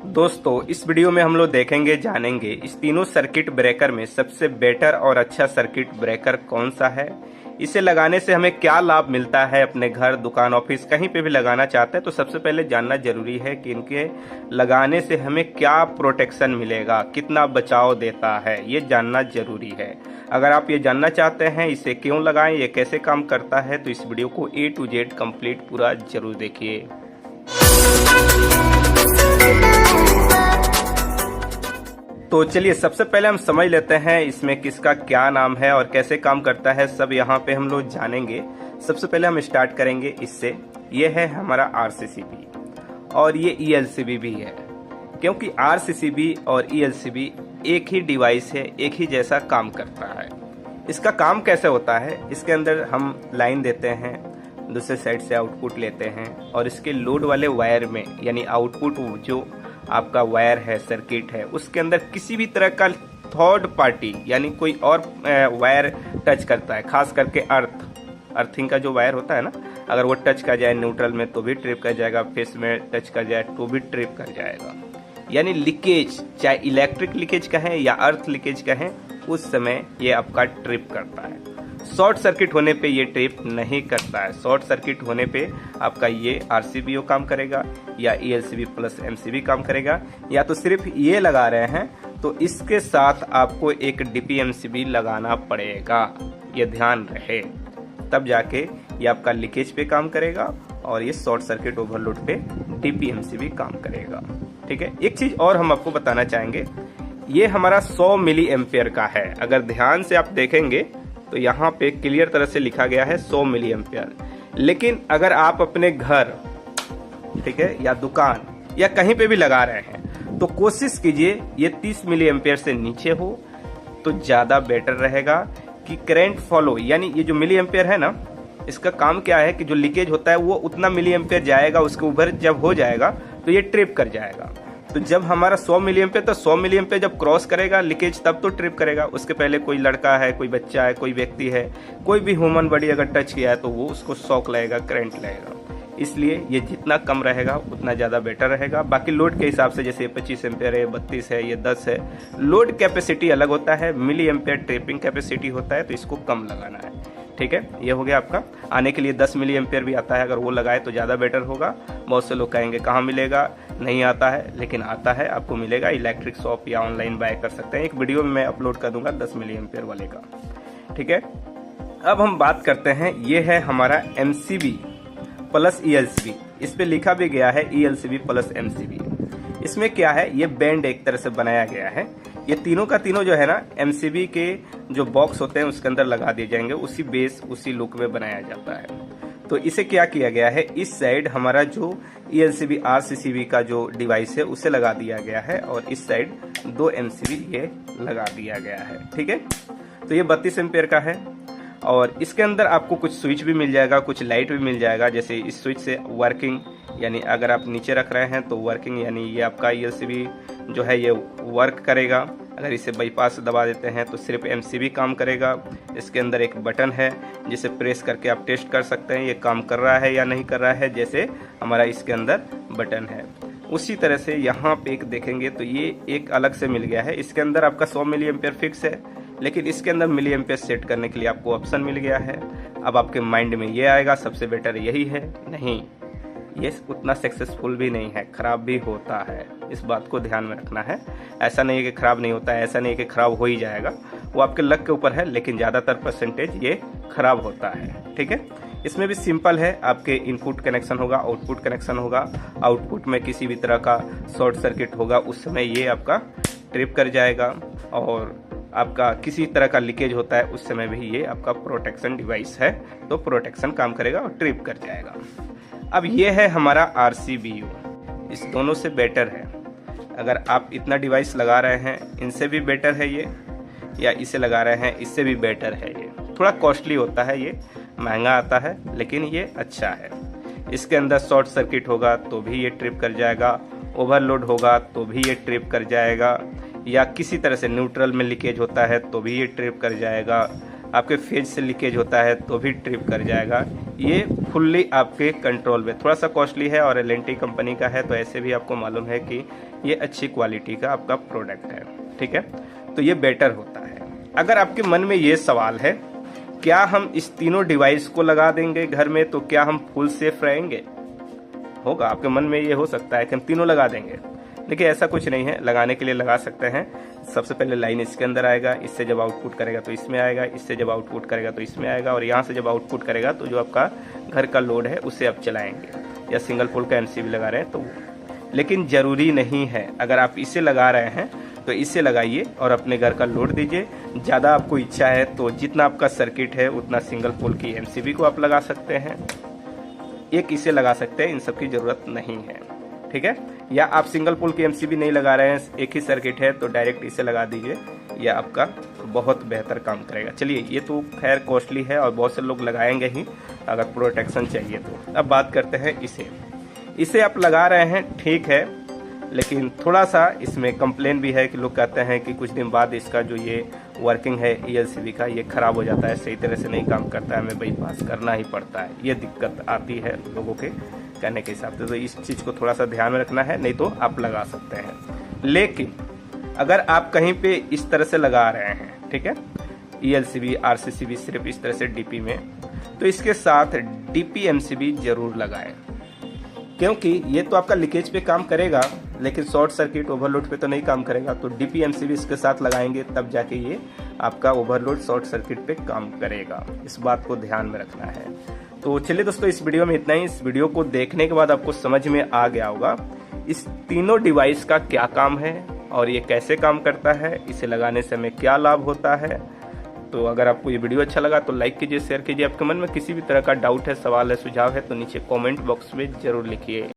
दोस्तों इस वीडियो में हम लोग देखेंगे जानेंगे इस तीनों सर्किट ब्रेकर में सबसे बेटर और अच्छा सर्किट ब्रेकर कौन सा है। इसे लगाने से हमें क्या लाभ मिलता है। अपने घर, दुकान, ऑफिस कहीं पे भी लगाना चाहते हैं तो सबसे पहले जानना जरूरी है कि इनके लगाने से हमें क्या प्रोटेक्शन मिलेगा, कितना बचाव देता है, ये जानना जरूरी है। अगर आप ये जानना चाहते हैं इसे क्यों लगाएं, ये कैसे काम करता है, तो इस वीडियो को A to Z कंप्लीट पूरा जरूर देखिए। तो चलिए सबसे पहले हम समझ लेते हैं इसमें किसका क्या नाम है और कैसे काम करता है, सब यहाँ पे हम लोग जानेंगे। सबसे पहले हम स्टार्ट करेंगे इससे। ये है हमारा RCCB और ये ELCB भी है, क्योंकि RCCB और ELCB एक ही डिवाइस है, एक ही जैसा काम करता है। इसका काम कैसे होता है, इसके अंदर हम लाइन देते हैं, दूसरे साइड से आउटपुट लेते हैं और इसके लोड वाले वायर में, यानी आउटपुट जो आपका वायर है, सर्किट है, उसके अंदर किसी भी तरह का थर्ड पार्टी यानी कोई और वायर टच करता है, खास करके अर्थिंग का जो वायर होता है ना, अगर वो टच कर जाए न्यूट्रल में तो भी ट्रिप कर जाएगा, फेस में टच कर जाए तो भी ट्रिप कर जाएगा। यानी लीकेज, चाहे इलेक्ट्रिक लीकेज कहें या अर्थ लीकेज कहें, उस समय ये आपका ट्रिप करता है। शॉर्ट सर्किट होने पे ये ट्रिप नहीं करता है। शॉर्ट सर्किट होने पे आपका ये RCBO काम करेगा या ELCB प्लस MCB काम करेगा, या तो सिर्फ ये लगा रहे हैं तो इसके साथ आपको एक DPMCB लगाना पड़ेगा, ये ध्यान रहे, तब जाके ये आपका लीकेज पे काम करेगा और ये शॉर्ट सर्किट ओवरलोड पे DPMCB काम करेगा। ठीक है, एक चीज और हम आपको बताना चाहेंगे, ये हमारा 100 मिली एम्पियर का है। अगर ध्यान से आप देखेंगे तो यहाँ पे क्लियर तरह से लिखा गया है 100 मिली एम्पियर, लेकिन अगर आप अपने घर, ठीक है, या दुकान या कहीं पे भी लगा रहे हैं तो कोशिश कीजिए ये 30 मिली एम्पियर से नीचे हो तो ज्यादा बेटर रहेगा कि करंट फॉलो। यानी ये जो मिली एम्पियर है ना, इसका काम क्या है कि जो लीकेज होता है वो उतना मिली एम्पियर जाएगा, उसके ऊपर जब हो जाएगा तो ये ट्रिप कर जाएगा। तो जब हमारा 100 मिली एम्पियर, तो 100 मिली एम्पियर जब क्रॉस करेगा लीकेज तब तो ट्रिप करेगा। उसके पहले कोई लड़का है, कोई बच्चा है, कोई व्यक्ति है, कोई भी ह्यूमन बॉडी अगर टच किया है तो वो उसको शॉक लगेगा, करंट लगेगा। इसलिए ये जितना कम रहेगा उतना ज़्यादा बेटर रहेगा। बाकी लोड के हिसाब से, जैसे 25 एम्पियर है, 32 है, ये 10 है, लोड कैपेसिटी अलग होता है, मिली एम्पियर ट्रिपिंग कैपेसिटी होता है, तो इसको कम लगाना है। ठीक है, ये हो गया आपका। आने के लिए 10 मिली एम्पियर भी आता है, अगर वो लगाए तो ज़्यादा बेटर होगा। बहुत से लोग कहेंगे कहाँ मिलेगा, नहीं आता है, लेकिन आता है, आपको मिलेगा। इलेक्ट्रिक शॉप या ऑनलाइन बाय कर सकते हैं। एक वीडियो में मैं अपलोड कर दूंगा 10 मिली एम्पियर वाले का। ठीक है, अब हम बात करते हैं, ये है हमारा MCB प्लस ELCB। इस पे लिखा भी गया है ELCB प्लस MCB। इसमें क्या है, ये बैंड एक तरह से बनाया गया है। ये तीनों का तीनों जो है ना, MCB के जो बॉक्स होते हैं उसके अंदर लगा दिए जाएंगे, उसी बेस उसी लुक में बनाया जाता है। तो इसे क्या किया गया है, इस साइड हमारा जो ELCB RCCB का जो डिवाइस है उसे लगा दिया गया है और इस साइड 2 MCB ये लगा दिया गया है। ठीक है, तो ये 32 एम्पियर का है और इसके अंदर आपको कुछ स्विच भी मिल जाएगा, कुछ लाइट भी मिल जाएगा। जैसे इस स्विच से वर्किंग, यानी अगर आप नीचे रख रहे हैं तो वर्किंग, यानी ये आपका ELCB जो है ये वर्क करेगा। अगर इसे बाईपास दबा देते हैं तो सिर्फ MCB काम करेगा। इसके अंदर एक बटन है जिसे प्रेस करके आप टेस्ट कर सकते हैं ये काम कर रहा है या नहीं कर रहा है, जैसे हमारा इसके अंदर बटन है। उसी तरह से यहाँ पे एक देखेंगे तो ये एक अलग से मिल गया है। इसके अंदर आपका 100 मिली एम्पियर फिक्स है, लेकिन इसके अंदर मिली एम्पियर सेट करने के लिए आपको ऑप्शन मिल गया है। अब आपके माइंड में ये आएगा सबसे बेटर यही है, नहीं, ये उतना सक्सेसफुल भी नहीं है, खराब भी होता है। इस बात को ध्यान में रखना है। ऐसा नहीं है कि खराब नहीं होता है, ऐसा नहीं है कि खराब हो ही जाएगा, वो आपके लक के ऊपर है, लेकिन ज़्यादातर परसेंटेज ये खराब होता है। ठीक है, इसमें भी सिंपल है, आपके इनपुट कनेक्शन होगा, आउटपुट कनेक्शन होगा। आउटपुट में किसी भी तरह का शॉर्ट सर्किट होगा उस समय ये आपका ट्रिप कर जाएगा, और आपका किसी तरह का लीकेज होता है उस समय भी ये आपका प्रोटेक्शन डिवाइस है, तो प्रोटेक्शन काम करेगा और ट्रिप कर जाएगा। अब ये है हमारा RCBO, इस दोनों से बेटर है। अगर आप इतना डिवाइस लगा रहे हैं इनसे भी बेटर है ये, या इसे लगा रहे हैं इससे भी बेटर है ये। थोड़ा कॉस्टली होता है, ये महंगा आता है, लेकिन ये अच्छा है। इसके अंदर शॉर्ट सर्किट होगा तो भी ये ट्रिप कर जाएगा, ओवरलोड होगा तो भी ये ट्रिप कर जाएगा, या किसी तरह से न्यूट्रल में लीकेज होता है तो भी ये ट्रिप कर जाएगा। आपके फेज से लीकेज होता है तो भी ट्रिप कर जाएगा। ये फुल्ली आपके कंट्रोल में। थोड़ा सा कॉस्टली है और एल&टी कंपनी का है, तो ऐसे भी आपको मालूम है कि ये अच्छी क्वालिटी का आपका प्रोडक्ट है, ठीक है। तो ये बेटर होता है। अगर आपके मन में ये सवाल है क्या हम इस तीनों डिवाइस को लगा देंगे घर में तो क्या हम फुल सेफ रहेंगे, होगा आपके मन में ये हो सकता है कि हम तीनों लगा देंगे। देखिए ऐसा कुछ नहीं है, लगाने के लिए लगा सकते हैं। सबसे पहले लाइन इसके अंदर आएगा, इससे जब आउटपुट करेगा तो इसमें आएगा, इससे जब आउटपुट करेगा तो इसमें आएगा, और यहाँ से जब आउटपुट करेगा तो जो आपका घर का लोड है उसे आप चलाएंगे। या सिंगल पोल का एमसीबी लगा रहे हैं तो लेकिन जरूरी नहीं है। अगर आप इसे लगा रहे हैं तो इसे लगाइए और अपने घर का लोड दीजिए। ज़्यादा आपको इच्छा है तो जितना आपका सर्किट है उतना सिंगल पोल की एमसीबी को आप लगा सकते हैं, एक इसे लगा सकते हैं, इन सब की जरूरत नहीं है, ठीक है। या आप सिंगल पोल की एमसीबी नहीं लगा रहे हैं, एक ही सर्किट है, तो डायरेक्ट इसे लगा दीजिए, यह आपका बहुत बेहतर काम करेगा। चलिए ये तो खैर कॉस्टली है और बहुत से लोग लगाएंगे ही अगर प्रोटेक्शन चाहिए तो। अब बात करते हैं इसे आप लगा रहे हैं, ठीक है, लेकिन थोड़ा सा इसमें कंप्लेन भी है कि लोग कहते हैं कि कुछ दिन बाद इसका जो ये वर्किंग है ELCB का ये खराब हो जाता है, सही तरह से नहीं काम करता है, हमें बाईपास करना ही पड़ता है। ये दिक्कत आती है लोगों के कहने के हिसाब से, तो इस चीज़ को थोड़ा सा ध्यान में रखना है, नहीं तो आप लगा सकते हैं। लेकिन अगर आप कहीं पे इस तरह से लगा रहे हैं, ठीक है, ELCB RCCB सिर्फ इस तरह से DP में, तो इसके साथ DP MCB जरूर लगाएं, क्योंकि ये तो आपका लीकेज पे काम करेगा लेकिन शॉर्ट सर्किट ओवरलोड पे तो नहीं काम करेगा। तो DP MCB इसके साथ लगाएंगे तब जाके ये आपका ओवरलोड शॉर्ट सर्किट पे काम करेगा, इस बात को ध्यान में रखना है। तो चलिए दोस्तों इस वीडियो में इतना ही। इस वीडियो को देखने के बाद आपको समझ में आ गया होगा इस तीनों डिवाइस का क्या काम है और ये कैसे काम करता है, इसे लगाने से हमें क्या लाभ होता है। तो अगर आपको ये वीडियो अच्छा लगा तो लाइक कीजिए, शेयर कीजिए। आपके मन में किसी भी तरह का डाउट है, सवाल है, सुझाव है तो नीचे कमेंट बॉक्स में जरूर लिखिए।